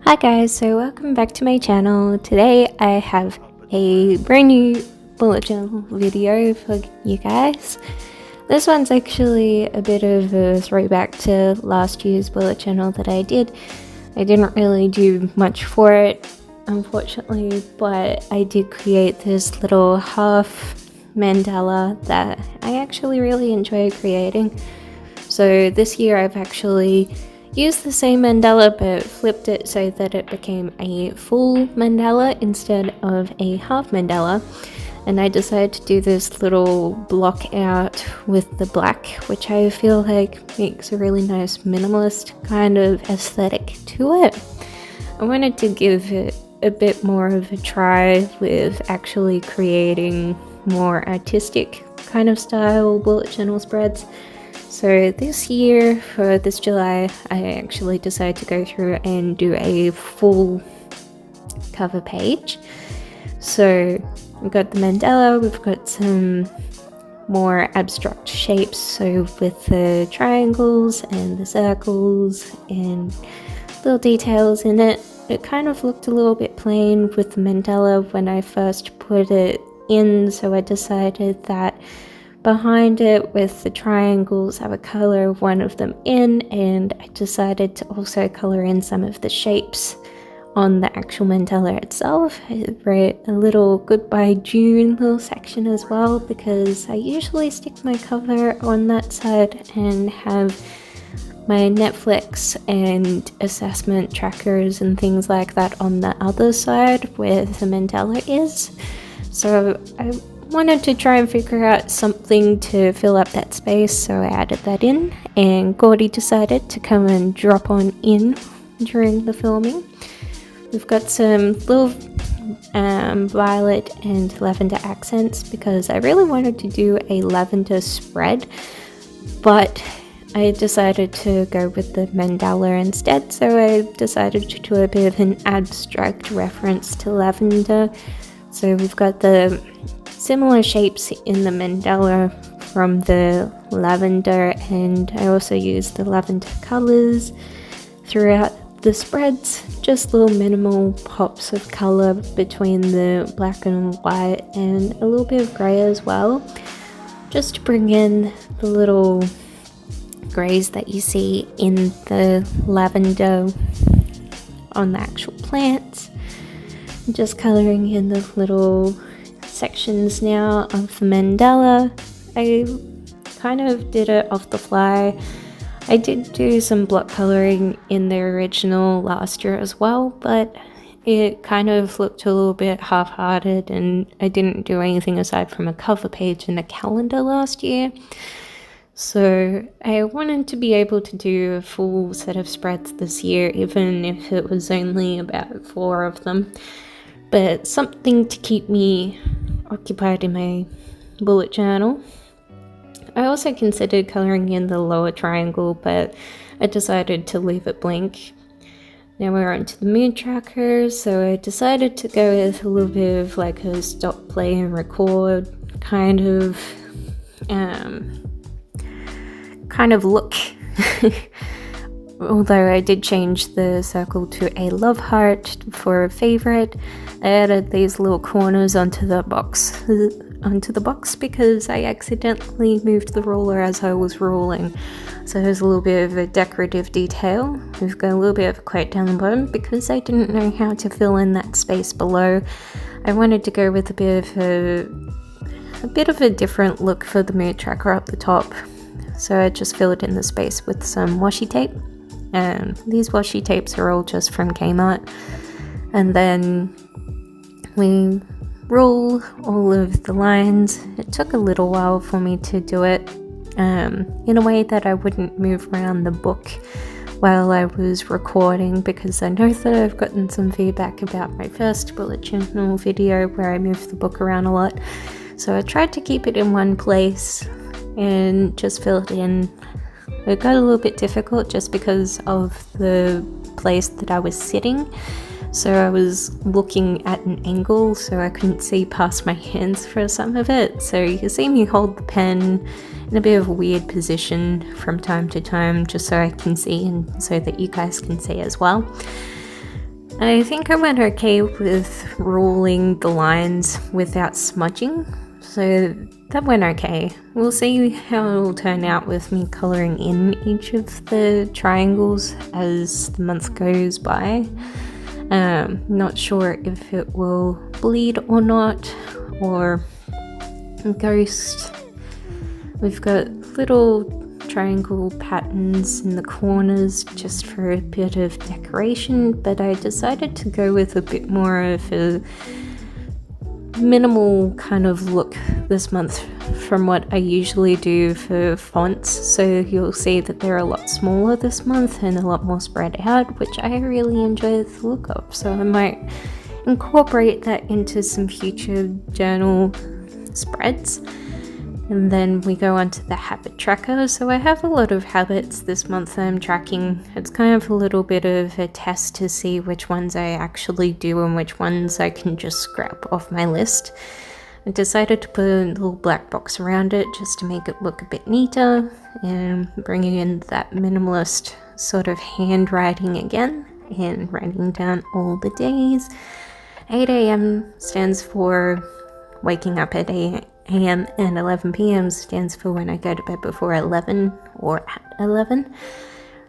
Hi guys, so welcome back to my channel. Today I have a brand new bullet journal video for you guys. This one's actually a bit of a throwback to last year's bullet journal that I did. I didn't really do much for it, unfortunately, but I did create this little half mandala that I actually really enjoy creating. So this year I've actually used the same mandala but flipped it so that it became a full mandala instead of a half mandala, and I decided to do this little block out with the black, which I feel like makes a really nice minimalist kind of aesthetic to it. I wanted to give it a bit more of a try with actually creating more artistic kind of style bullet journal spreads. So this year, for this July, I actually decided to go through and do a full cover page. So we've got the mandala, we've got some more abstract shapes, so with the triangles and the circles and little details in it. It kind of looked a little bit plain with the mandala when I first put it in, so I decided that behind it with the triangles I would color one of them in, and I decided to also color in some of the shapes on the actual mandala itself. I wrote a little goodbye June little section as well, because I usually stick my cover on that side and have my Netflix and assessment trackers and things like that on the other side where the mandala is. So I wanted to try and figure out something to fill up that space, so I added that in, and Gordy decided to come and drop on in during the filming. We've got some little violet and lavender accents because I really wanted to do a lavender spread, but I decided to go with the mandala instead, so I decided to do a bit of an abstract reference to lavender. So we've got the similar shapes in the mandala from the lavender, and I also used the lavender colors throughout the spreads, just little minimal pops of color between the black and white and a little bit of grey as well, just to bring in the little greys that you see in the lavender on the actual plants. Just coloring in the little sections now of the mandala. I kind of did it off the fly. I did do some block coloring in the original last year as well, but it kind of looked a little bit half-hearted, and I didn't do anything aside from a cover page and a calendar last year. So I wanted to be able to do a full set of spreads this year, even if it was only about 4 of them. But something to keep me occupied in my bullet journal. I also considered coloring in the lower triangle, but I decided to leave it blank. Now we're on to the mood tracker, so I decided to go with a little bit of like a stop, play and record kind of look. Although I did change the circle to a love heart for a favorite, I added these little corners onto the box because I accidentally moved the ruler as I was ruling. So there's a little bit of a decorative detail. We've got a little bit of a quote down the bottom because I didn't know how to fill in that space below. I wanted to go with a bit of a different look for the mood tracker up the top. So I just filled in the space with some washi tape. And these washi tapes are all just from Kmart. And then we roll all of the lines. It took a little while for me to do it in a way that I wouldn't move around the book while I was recording, because I know that I've gotten some feedback about my first bullet journal video where I moved the book around a lot. So I tried to keep it in one place and just filled in. It got a little bit difficult just because of the place that I was sitting. So I was looking at an angle, so I couldn't see past my hands for some of it. So you can see me hold the pen in a bit of a weird position from time to time, just so I can see and so that you guys can see as well. I think I went okay with ruling the lines without smudging, so that went okay. We'll see how it'll turn out with me colouring in each of the triangles as the month goes by. Not sure if it will bleed or not, or ghost. We've got little triangle patterns in the corners just for a bit of decoration, but I decided to go with a bit more of a minimal kind of look this month from what I usually do for fonts. So you'll see that they're a lot smaller this month and a lot more spread out, which I really enjoy the look of. So I might incorporate that into some future journal spreads. And then we go on to the habit tracker. So I have a lot of habits this month I'm tracking. It's kind of a little bit of a test to see which ones I actually do and which ones I can just scrap off my list. I decided to put a little black box around it just to make it look a bit neater and bringing in that minimalist sort of handwriting again and writing down all the days. 8 a.m. stands for waking up at 8 a.m. and 11 p.m. stands for when I go to bed before 11 or at 11.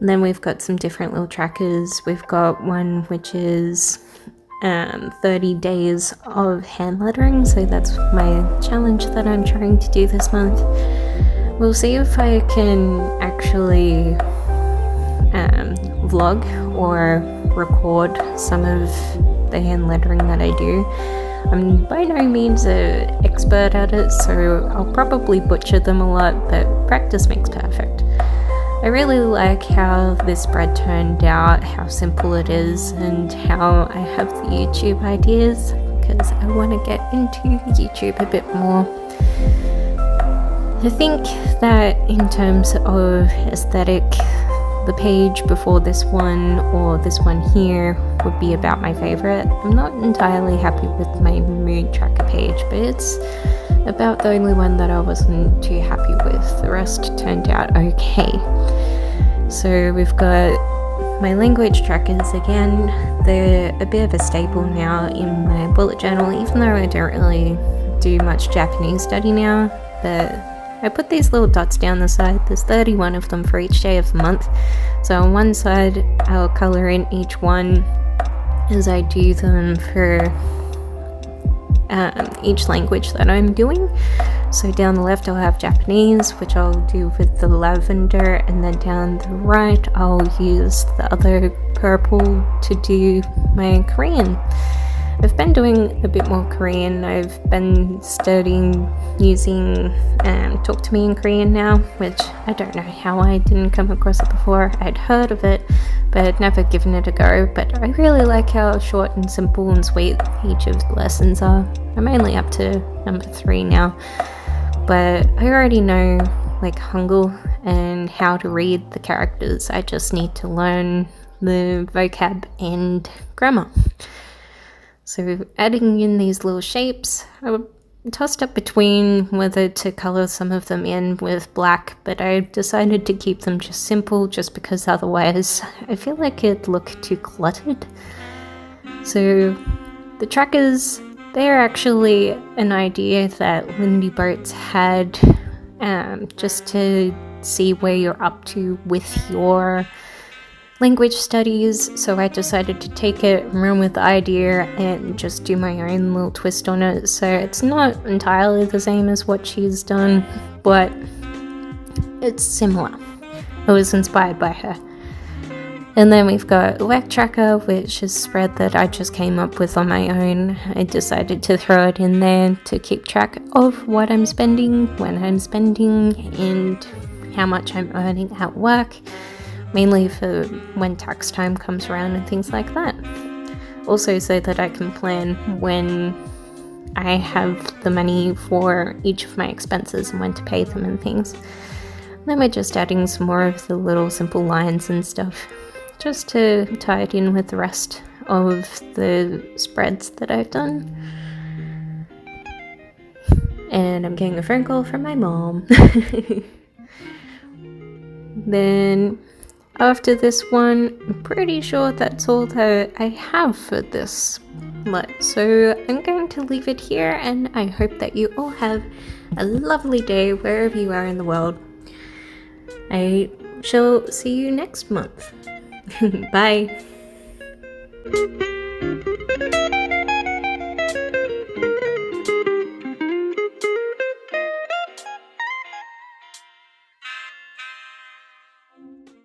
And then we've got some different little trackers. We've got one which is 30 days of hand lettering, so that's my challenge that I'm trying to do this month. We'll see if I can actually vlog or record some of the hand lettering that I do. I'm by no means an expert at it, so I'll probably butcher them a lot, but practice makes perfect. I really like how this spread turned out, how simple it is, and how I have the YouTube ideas, because I want to get into YouTube a bit more. I think that in terms of aesthetic, the page before this one or this one here would be about my favorite. I'm not entirely happy with my mood tracker page, but it's about the only one that I wasn't too happy with. The rest turned out okay. So we've got my language trackers again. They're a bit of a staple now in my bullet journal, even though I don't really do much Japanese study now, but I put these little dots down the side. There's 31 of them for each day of the month. So on one side, I'll colour in each one as I do them for each language that I'm doing. So down the left, I'll have Japanese, which I'll do with the lavender, and then down the right, I'll use the other purple to do my Korean. I've been doing a bit more Korean. I've been studying using Talk to Me in Korean now, which I don't know how I didn't come across it before. I'd heard of it, but I'd never given it a go. But I really like how short and simple and sweet each of the lessons are. I'm only up to number 3 now, but I already know like Hangul and how to read the characters. I just need to learn the vocab and grammar. So adding in these little shapes, I tossed up between whether to colour some of them in with black, but I decided to keep them just simple just because otherwise I feel like it'd look too cluttered. So the trackers, they're actually an idea that Lindy Boats had just to see where you're up to with your language studies, so I decided to take it, run with the idea, and just do my own little twist on it. So it's not entirely the same as what she's done, but it's similar. I was inspired by her. And then we've got Work Tracker, which is a spread that I just came up with on my own. I decided to throw it in there to keep track of what I'm spending, when I'm spending, and how much I'm earning at work. Mainly for when tax time comes around and things like that. Also so that I can plan when I have the money for each of my expenses and when to pay them and things. Then we're just adding some more of the little simple lines and stuff, just to tie it in with the rest of the spreads that I've done. And I'm getting a phone call from my mom. Then after this one, I'm pretty sure that's all that I have for this let. So I'm going to leave it here, and I hope that you all have a lovely day wherever you are in the world. I shall see you next month. Bye.